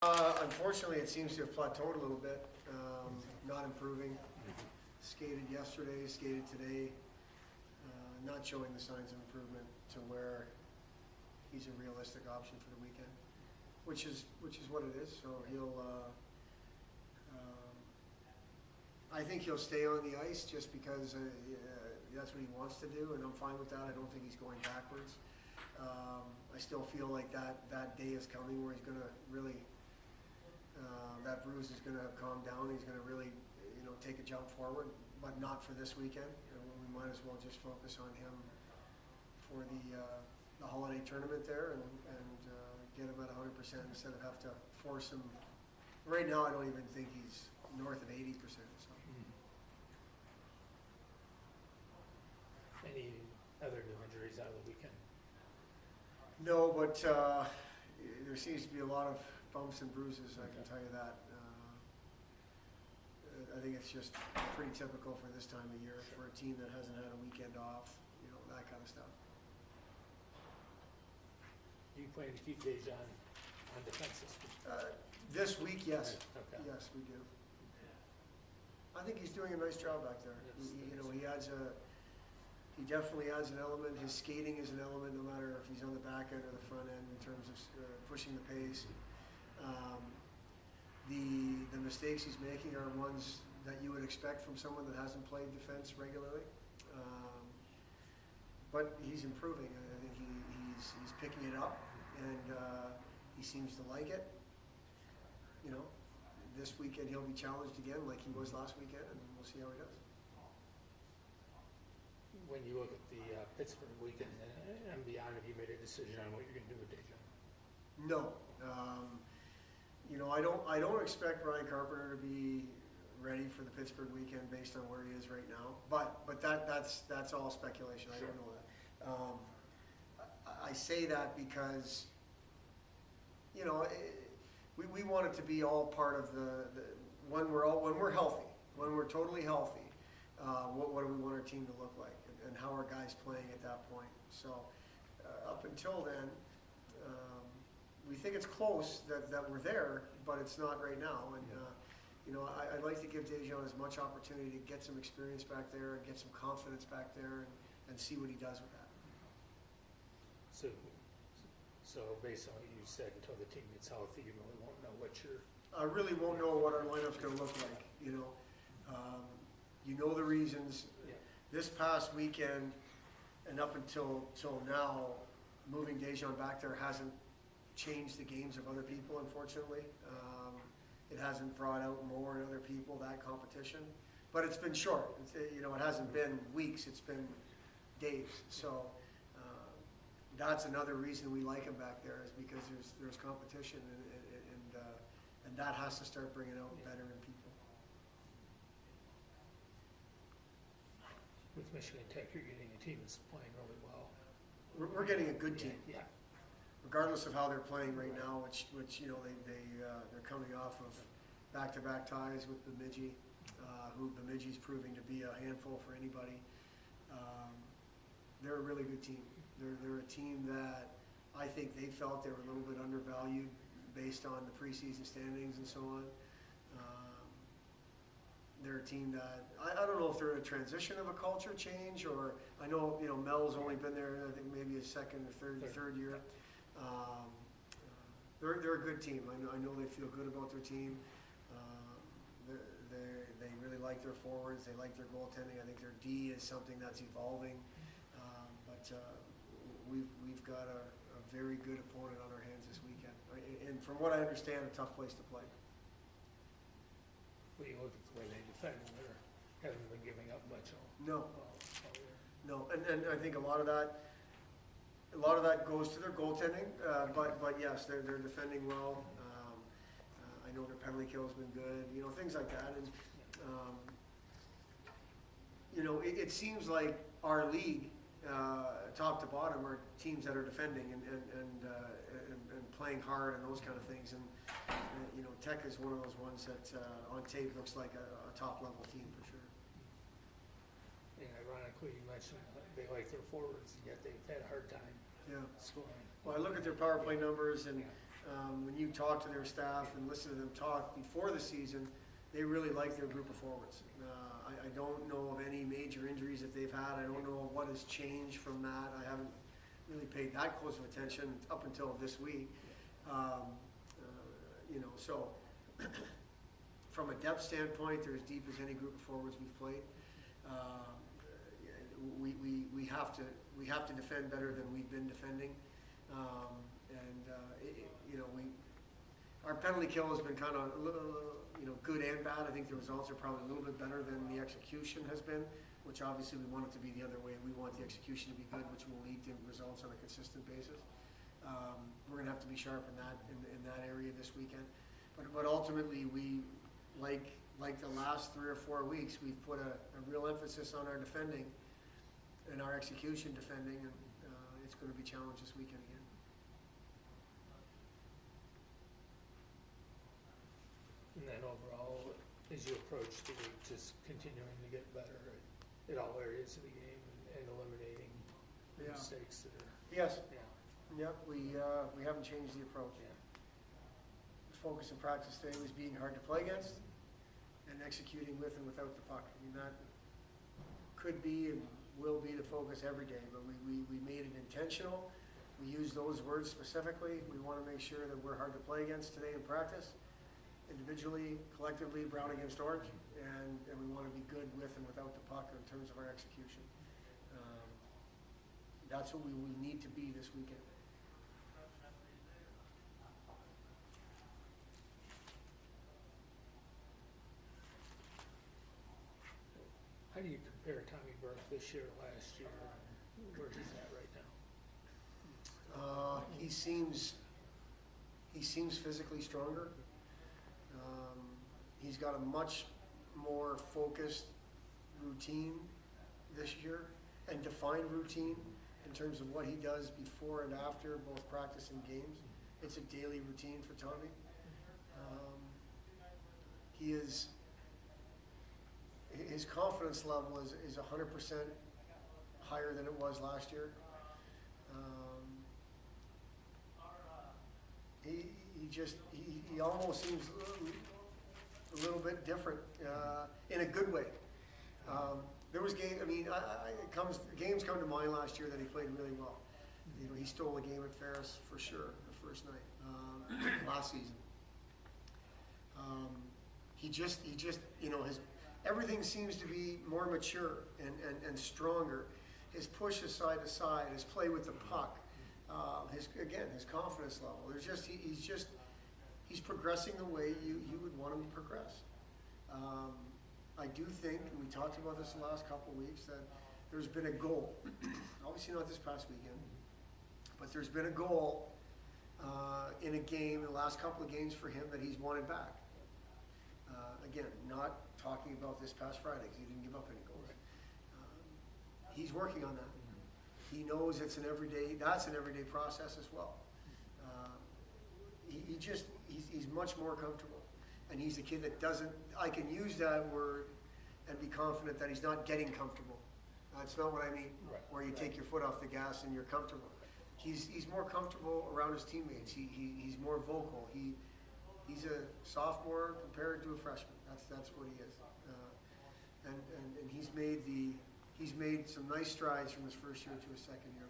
Unfortunately, it seems to have plateaued a little bit, not improving. Skated yesterday, skated today, not showing the signs of improvement to where he's a realistic option for the weekend, which is what it is. So I think he'll stay on the ice just because that's what he wants to do, and I'm fine with that. I don't think he's going backwards. I still feel like that day is coming where he's going to really, that bruise is going to have calmed down. He's going to really, take a jump forward, but not for this weekend. We might as well just focus on him for the holiday tournament there and get him at 100% instead of have to force him. Right now, I don't even think he's north of 80%. So. Any other new injuries out of the weekend? No, but there seems to be a lot of bumps and bruises, I can tell you that. I think it's just pretty typical for this time of year for a team that hasn't had a weekend off, that kind of stuff. Do you plan to keep Bergeron on defense this week? This week, yes. Okay. Yes, we do. I think he's doing a nice job back there. He definitely adds an element. His skating is an element, no matter if he's on the back end or the front end in terms of pushing the pace. The mistakes he's making are ones that you would expect from someone that hasn't played defense regularly. But he's improving. I think he's picking it up, and he seems to like it. This weekend he'll be challenged again like he was last weekend, and we'll see how he does. When you look at the Pittsburgh weekend and beyond, have you made a decision on what you're going to do with Bergeron? No. I don't expect Ryan Carpenter to be ready for the Pittsburgh weekend based on where he is right now. But that's all speculation. I don't know that. I say that because we want it to be all part of when we're healthy, when we're totally healthy. What do we want our team to look like, and how are guys playing at that point? So up until then, we think it's close that we're there, but it's not right now. And I'd like to give Bergeron as much opportunity to get some experience back there and get some confidence back there and see what he does with that. So based on what you said, until the team gets healthy, you really won't know what you're... I really won't know what our lineup's going to look like. The reasons. Yeah. This past weekend and up until now, moving Bergeron back there hasn't changed the games of other people, unfortunately. It hasn't brought out more in other people, that competition. But it's been short. It hasn't been weeks. It's been days. So that's another reason we like him back there, is because there's competition, and that has to start bringing out better in people. With Michigan Tech, you're getting a team that's playing really well. We're getting a good team. Yeah. Regardless of how they're playing right now, which they're coming off of back-to-back ties with Bemidji, who Bemidji's proving to be a handful for anybody. They're a really good team. They're a team that I think they felt they were a little bit undervalued based on the preseason standings and so on. They're a team that I don't know if they're in a transition of a culture change, or I know Mel's only been there, I think maybe his second or third year. They're a good team. I know they feel good about their team. They really like their forwards. They like their goaltending. I think their D is something that's evolving. But we've got a very good opponent on our hands this weekend, and from what I understand, a tough place to play. When you look at the way they defend, they haven't been giving up much all year. No, and I think a lot of that goes to their goaltending. But yes, they're defending well. I know their penalty kill has been good. Things like that. And it seems like our league, top to bottom, are teams that are defending and playing hard and those kind of things. And Tech is one of those ones that on tape looks like a top-level team for sure. And ironically, you mentioned they like their forwards, yet they've had a hard time scoring. Well, I look at their power play numbers, and when you talk to their staff and listen to them talk before the season, they really like their group of forwards. I don't know of any major injuries that they've had. I don't know what has changed from that. I haven't really paid that close of attention up until this week. So from a depth standpoint, they're as deep as any group of forwards we've played. We have to defend better than we've been defending, our penalty kill has been kind of good and bad. I think the results are probably a little bit better than the execution has been, which obviously we want it to be the other way. We want the execution to be good, which will lead to results on a consistent basis. We're going to have to be sharp in that area this weekend. But ultimately, we like the last 3 or 4 weeks, we've put a real emphasis on our defending and our execution defending, and it's going to be challenged this weekend again. And then overall, as you approach the week, just continuing to get better at all areas of the game and eliminating mistakes that are. Yes. Yeah. Yep. We haven't changed the approach. Yeah. The focus in practice today was being hard to play against and executing with and without the puck. I mean, that could be and will be the focus every day, but we made it intentional. We use those words specifically. We want to make sure that we're hard to play against today in practice, individually, collectively, brown against orange, and we want to be good with and without the puck in terms of our execution. That's what we need to be this weekend. How do you compare Tommy Burke this year to last year? Where he's at right now? He seems physically stronger. He's got a much more focused routine this year and defined routine in terms of what he does before and after both practice and games. It's a daily routine for Tommy. His confidence level is 100% higher than it was last year. He almost seems a little bit different in a good way. There was games. I mean, games come to mind last year that he played really well. He stole a game at Ferris for sure the first night last season. His everything seems to be more mature and stronger. His pushes side to side, his play with the puck, his confidence level. He's progressing the way you would want him to progress. I do think, and we talked about this the last couple of weeks, that there's been a goal. Obviously not this past weekend, but there's been a goal in a game, in the last couple of games for him that he's wanted back. Again, not talking about this past Friday because he didn't give up any goals. He's working on that. He knows that's an everyday process as well. He's much more comfortable. And he's a kid that I can use that word and be confident that he's not getting comfortable. That's not what I mean, where you take your foot off the gas and you're comfortable. He's more comfortable around his teammates. He's more vocal. He's a sophomore compared to a freshman. That's what he is. And he's made some nice strides from his first year to his second year